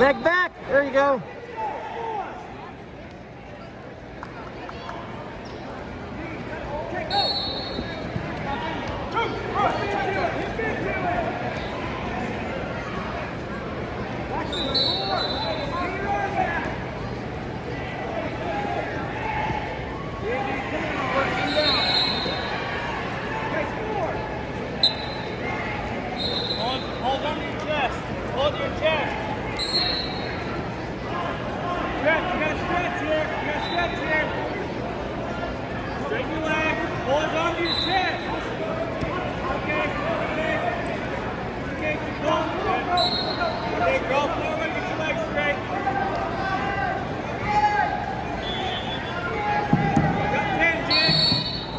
Leg back. There you go. Hold on to your chest. Hold your chest. Stretch. You gotta stretch here. You gotta stretch here. Straighten your leg. Hold on to your chest. Okay. Go. Okay, go forward. Get your legs straight. Got 10, Jake.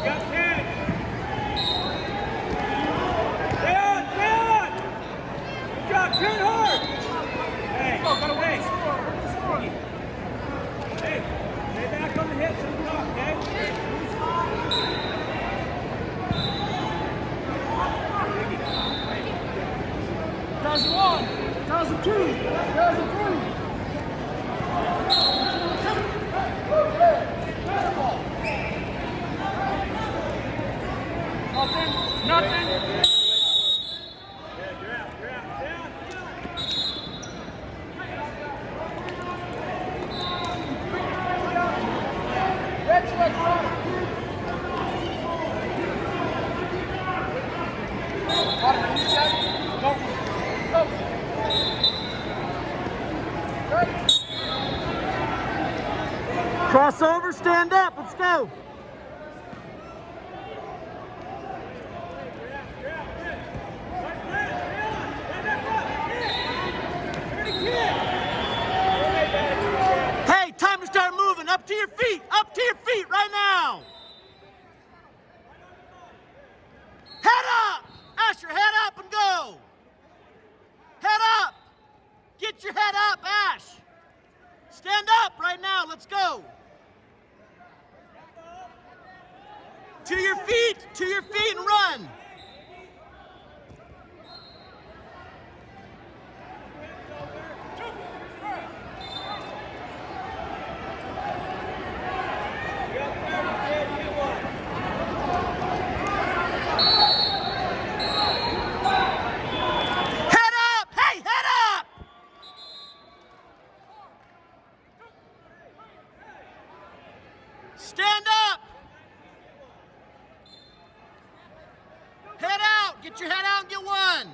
Got 10. Stay on. Good job. Turn hard. Hey, got away. Hey, stay back on the hips and drop, okay? 1001, 1002, 1003. Nothing. You're out. Down. Let's go. Crossover, stand up. Let's go. Hey, time to start moving. Up to your feet. Up to your feet right now. Head up. Asher, head up and go. Head up. Get your head up, Ash. Stand up right now. Let's go. To your feet and run. Head up! Hey, head up! Stand up! Head out! Get your head out and get one!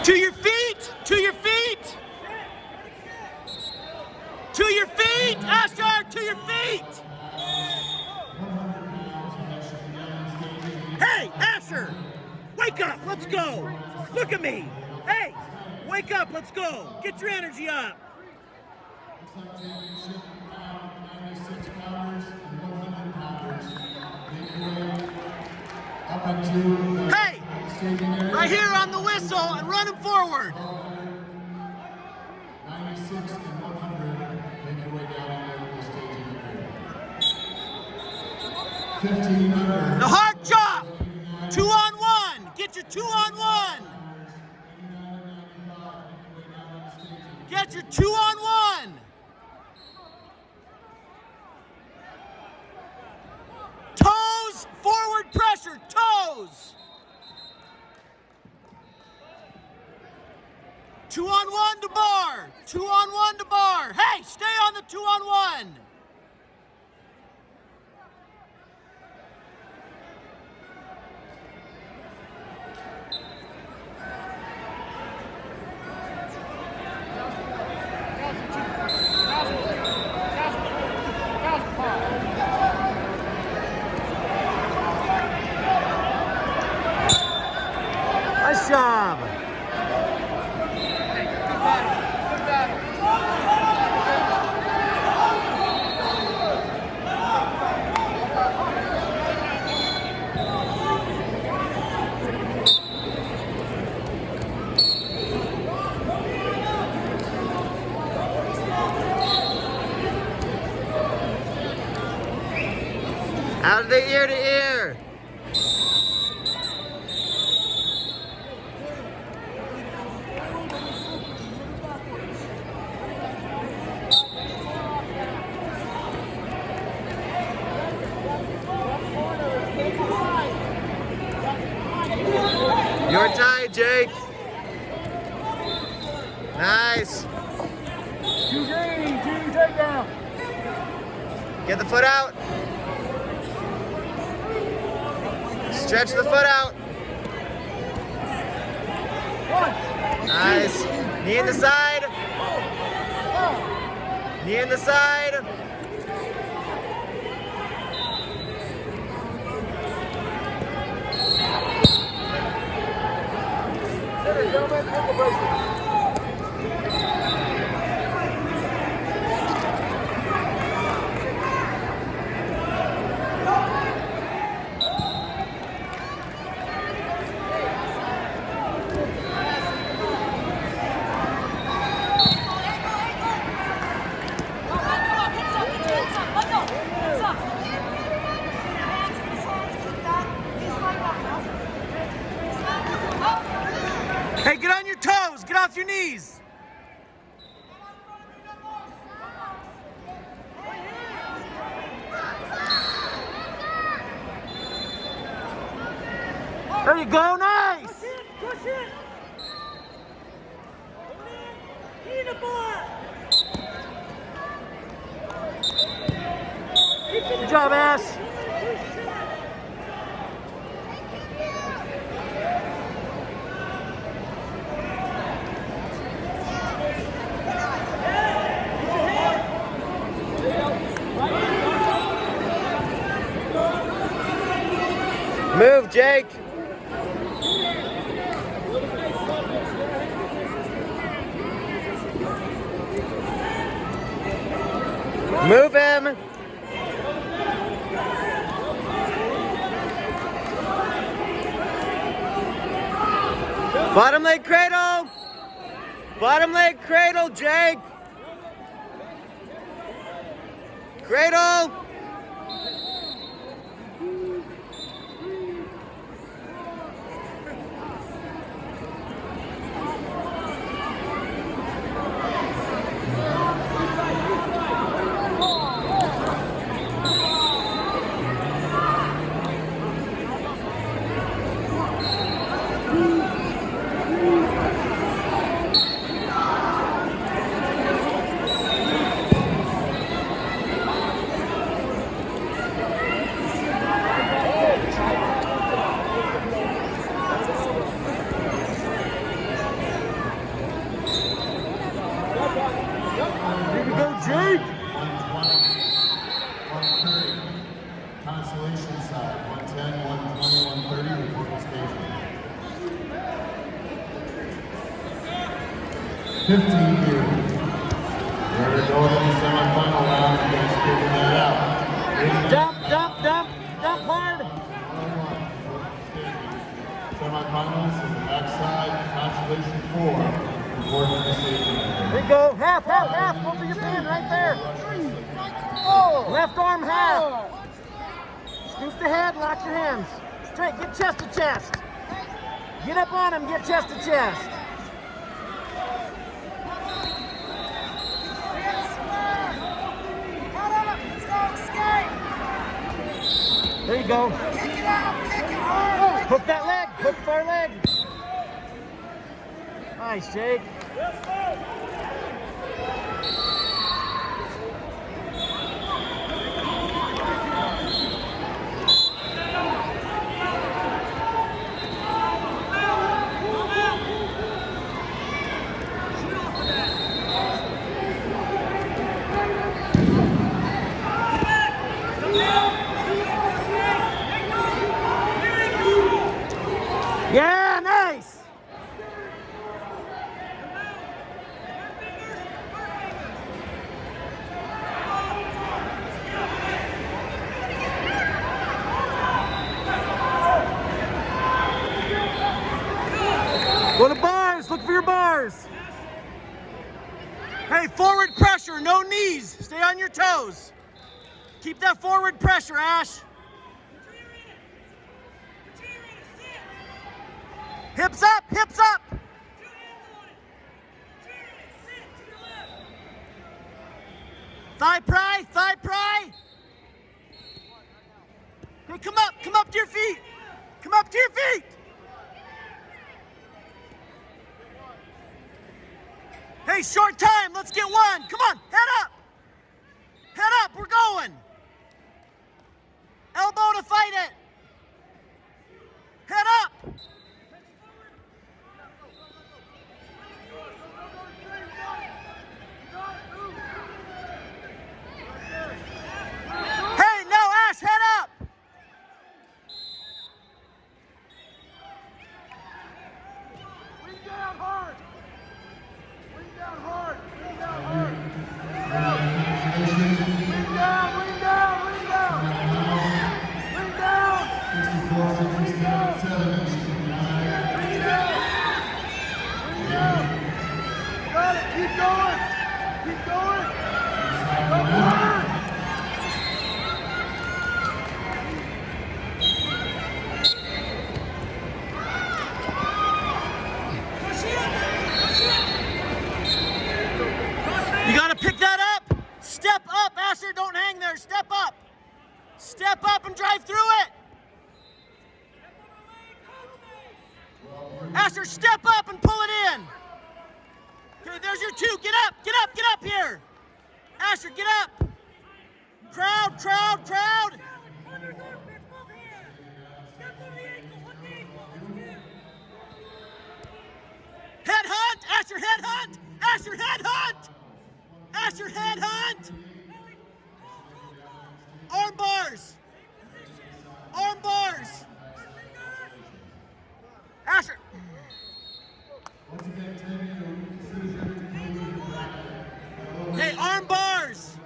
To your feet! To your feet! To your feet! Asher, to your feet! Hey, Asher! Wake up! Let's go! Look at me! Hey! Wake up! Let's go! Get your energy up! Hey! Right here on the whistle and run him forward! 96 and 100, make your way down into the staging area. 15 under. The hard chop! 2-on-1! Get your 2-on-1! Get your 2-on-1! Toes, forward pressure, toes! 2-on-1 to bar, 2-on-1 to bar. Hey, stay on the 2-on-1. Nice job. Out of the ear to ear. Your tie, Jake. Nice. Two green, two takedown. Get the foot out. Stretch the foot out. Nice. Knee in the side. Knee in the side. Hey, get on your toes. Get off your knees. There you go. Nice. Push it! Need a ball! Good job, Ash. Move, Jake. Move him. Bottom leg cradle. Bottom leg cradle, Jake. Cradle. Jake! 130. Consolation side, 110, 120, 130, report station. 15 here. We're to go to the semifinal round against figuring that out. Dump hard! Semifinals is the backside, consolation 4. Report to the station. There you go. Half. Over your pin right there. Left arm half. Scoop the head, lock your hands. Straight, get chest to chest. Get up on him, get chest to chest. There you go. Hook that leg, hook far leg. Nice, Jake. Yeah, nice. Go to bars, look for your bars. Hey, forward pressure, no knees. Stay on your toes. Keep that forward pressure, Ash. Hips up, hips up. Thigh pry, thigh pry. Hey, come up to your feet. Come up to your feet. Hey, short time, let's get one. Come on, head up. Head up, we're going. Elbow to fight it. Head up. Hey, no, Ash, head up. Wing down hard. Wing down hard. Wing down hard. Wing down, wing down, wing down. Wing down. Wing down. Wing down. Wing down. Got it. Keep going. Keep going. Go forward. You got to pick that up. Step up, Asher. Don't hang there. Step up. Step up and drive through it. Asher, step up and pull it in. Okay, there's your two. Get up, get up, get up here. Asher, get up. Crowd, crowd, crowd. Head hunt. Asher, head hunt. Asher, head hunt. Asher, head hunt. Arm bars. Arm bars. Asher. Hey, arm bars.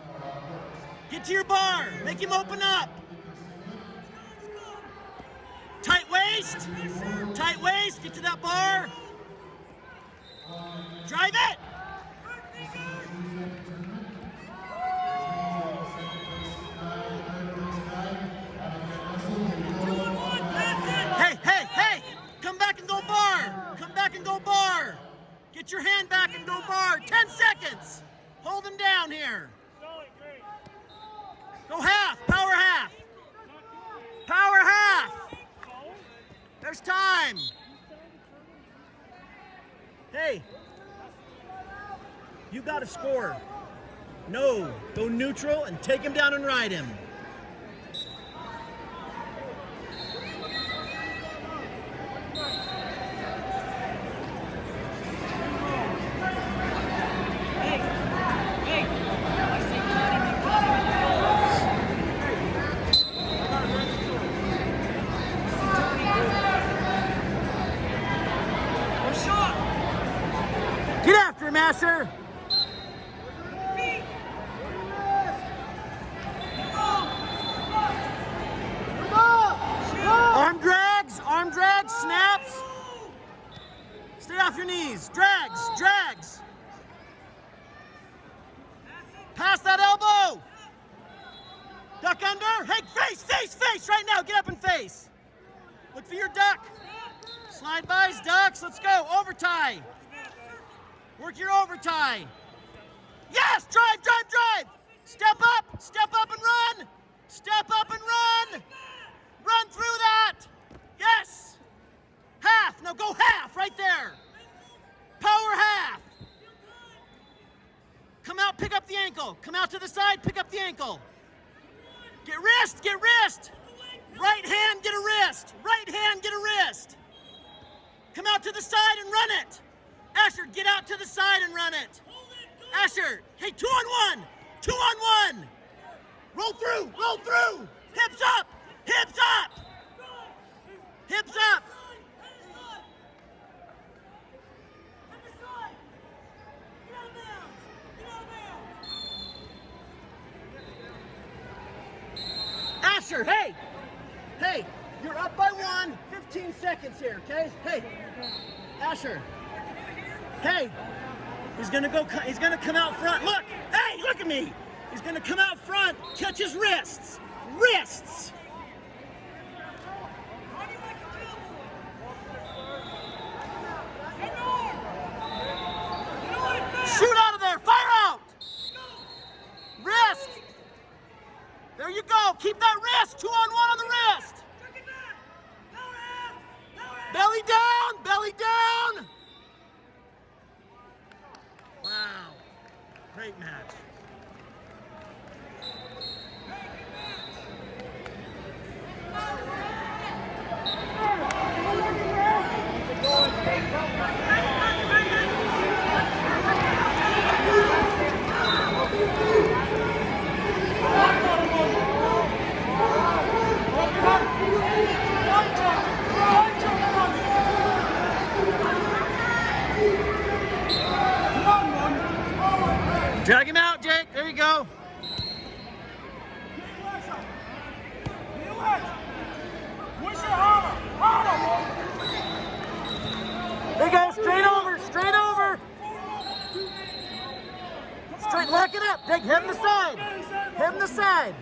Get to your bar. Make him open up. Tight waist. Tight waist. Get to that bar. Drive it. Hey, hey, hey. Come back and go bar. Come back and go bar. Get your hand back and go bar. 10 seconds. Hold him down here. Go half. Power half. Power half. There's time. Hey. You got to score. No. Go neutral and take him down and ride him. Get after him, Asher. Arm drags, snaps. Stay off your knees. Drags, drags. Pass that elbow. Duck under. Hey, face, face, face right now. Get up and face. Look for your duck. Slide bys, ducks. Let's go. Overtie. Work your overtie. Yes, drive, drive, drive. Step up and run. Step up and run. Run through that. Yes. Half. Now go half right there. Power half. Come out, pick up the ankle. Come out to the side, pick up the ankle. Get wrist, get wrist. Right hand, get a wrist. Right hand, get a wrist. Come out to the side and run it. Asher, get out to the side and run it. Asher, hey, 2 on 1. 2 on 1. Roll through, roll through. Hips up, hips up. Hips up. Asher, hey. Hey, you're up by 1. 15 seconds here, okay? Hey, Asher. Hey, he's gonna come out front. Look, hey, look at me. He's gonna come out front, catch his wrists. Wrists. Great match. Drag him out, Jake. There you go. There you go. Straight over. Straight over. Straight. Lock it up. Jake, head in the side. Head in the side.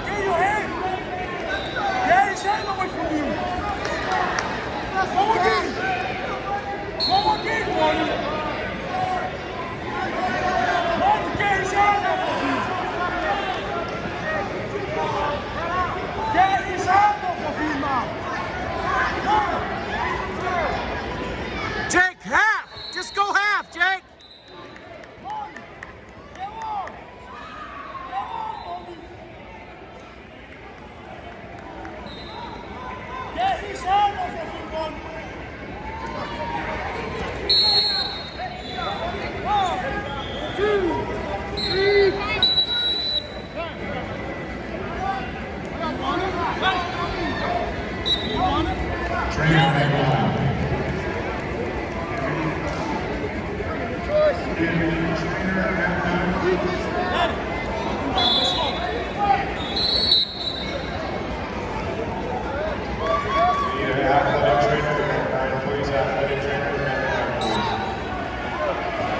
Get your hand! Get his hand away from you! Go again! Go again, Marty! Marty, get his hand off of you! Get his hand off of you now! Jake, half. Just go half, Jake. Marty, come on! Come on, Marty! Get his hand off of you, Marty! 1, 2, 3.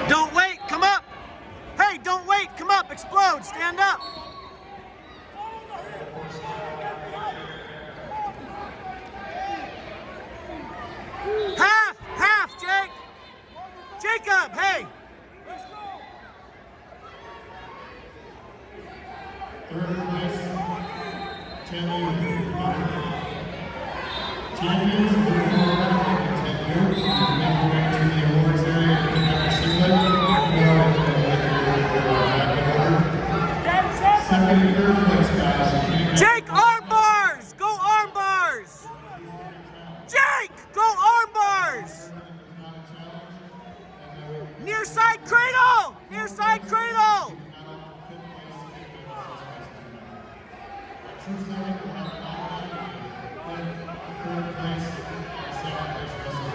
Don't wait. Come up. Hey, don't wait. Come up. Explode. Stand up. Half. Half, Jake. Jacob, hey. Third place, champions of the world, continue to make your way to the awards area second and third place, guys. Jake, arm bars. Go arm bars. Jake, go arm bars. Near side cradle. Near side cradle.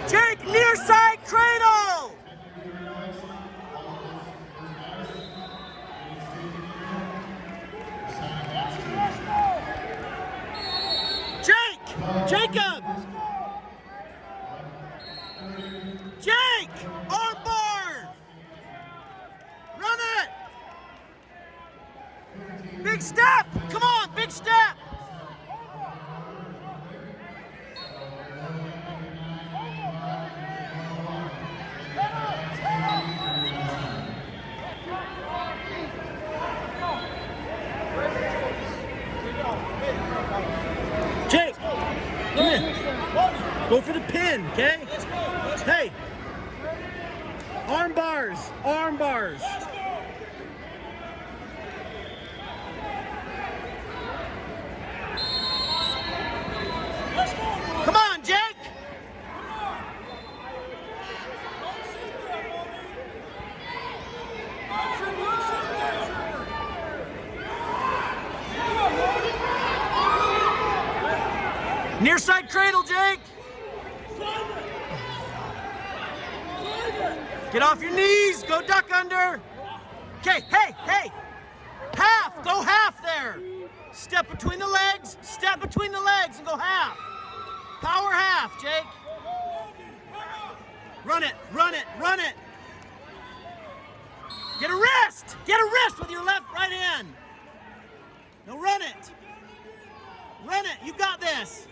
Jake, near side cradle. Jake, Jacob. Jake, arm bar. Run it. Big step. Come on, big step. Jake, come in. Go for the pin, okay? Hey, arm bars, arm bars. Come on, Jake. Near side cradle, Jake. Get off your knees. Go duck under. Okay, hey, hey. Half. Go half there. Step between the legs. Step between the legs and go half. Power half, Jake. Run it, run it, run it. Get a wrist. Get a wrist with your left right hand. Now run it. Run it. You got this.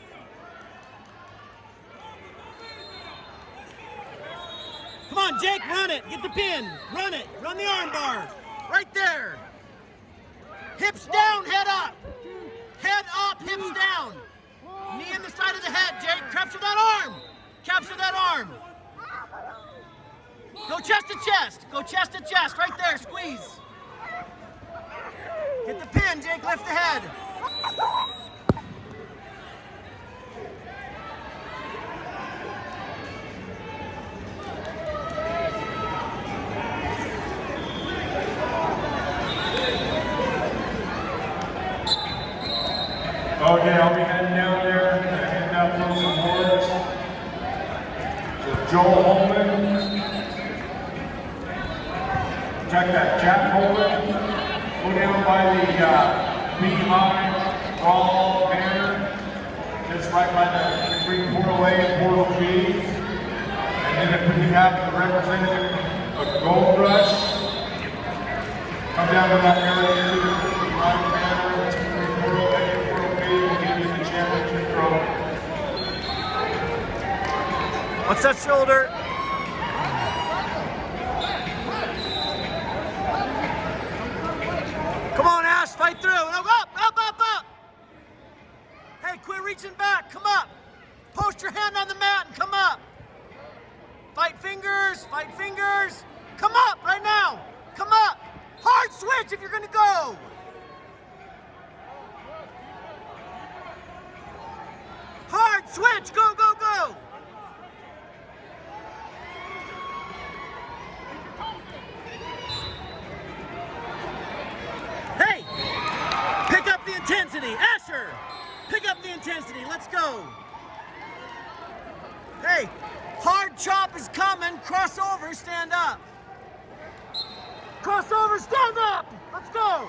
Come on, Jake, run it. Get the pin. Run it. Run the arm bar. Right there. Hips down, head up. Head up, hips down. Knee in the side of the head, Jake. Capture that arm. Capture that arm. Go chest to chest. Go chest to chest. Right there. Squeeze. Get the pin, Jake. Lift the head. Okay, I'll be heading down there and hand out those awards. So Joel Holman, check that, Jack Holman, go down by the Beehive, Brawl banner, just right by the between Portal A and Portal B. And then if we have the representative of Gold Rush, come down to that area to the Beehive banner, that's between Portal A and Portal B, and give you the championship trophy. What's that shoulder? Come on, Ash, fight through. No, up, up, up, up. Hey, quit reaching back. Come up. Post your hand on the mat and come up. Fight fingers, fight fingers. Come up right now. Come up. Hard switch if you're going to go. Hard switch. Go, go, go. Hey, pick up the intensity. Asher, pick up the intensity. Let's go. Hey, hard chop is coming. Cross over, stand up. Cross over, stand up. Let's go.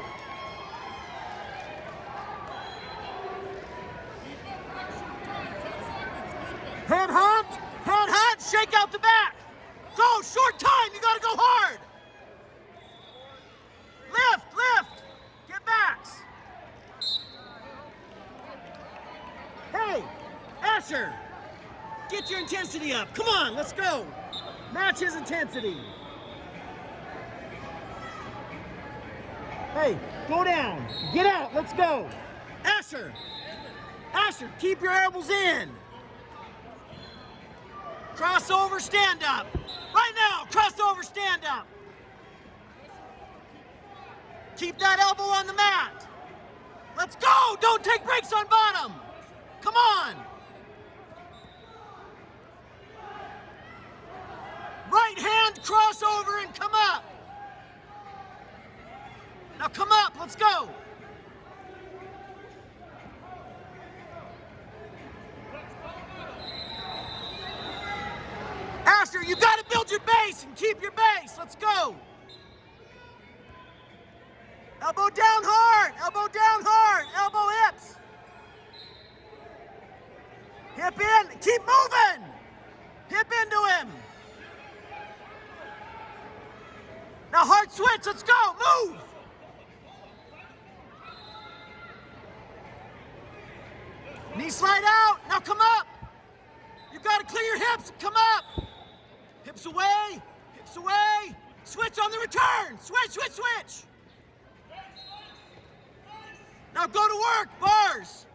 Head hunt, shake out the back. Go, short time, you gotta go hard. Lift, lift, get backs. Hey, Asher, get your intensity up. Come on, let's go. Match his intensity. Hey, go down, get out, let's go. Asher, Asher, keep your elbows in. Crossover, stand up. Right now, crossover, stand up. Keep that elbow on the mat. Let's go. Don't take breaks on bottom. Come on. Right hand, crossover, and come up. Now come up. Let's go. Asher, you got to build your base and keep your base. Let's go. Elbow down hard, elbow hips. Hip in, keep moving. Hip into him. Now hard switch, let's go, move. Knee slide out, now come up. You gotta clear your hips, come up. Hips away, switch on the return, switch. Now go to work, bars.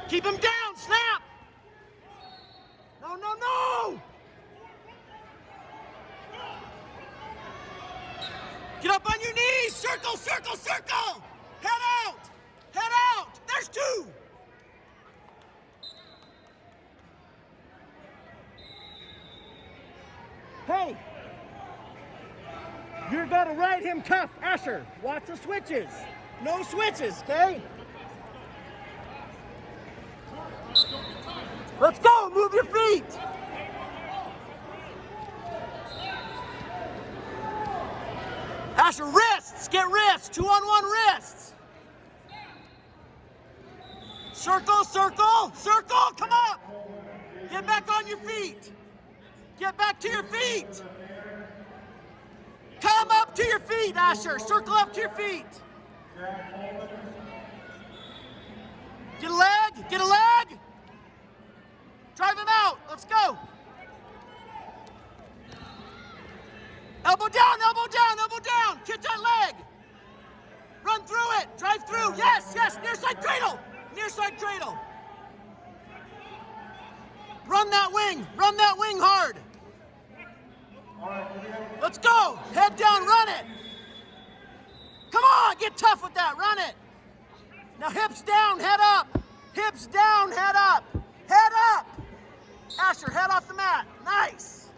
Keep him down, snap. No. Get up on your knees, circle. Head out, there's two. Hey. You're gonna ride him tough, Asher. Watch the switches. No switches, okay? Let's go, move your feet. Asher, wrists, get wrists, 2-on-1 wrists. Circle, come up. Get back on your feet. Get back to your feet. Come up to your feet, Asher. Circle up to your feet. Get a leg. Drive him out. Let's go. Elbow down, side cradle! Near side cradle! Run that wing hard! Let's go! Head down, run it! Come on, get tough with that, run it! Now hips down, head up! Hips down, head up! Head up! Asher, head off the mat. Nice!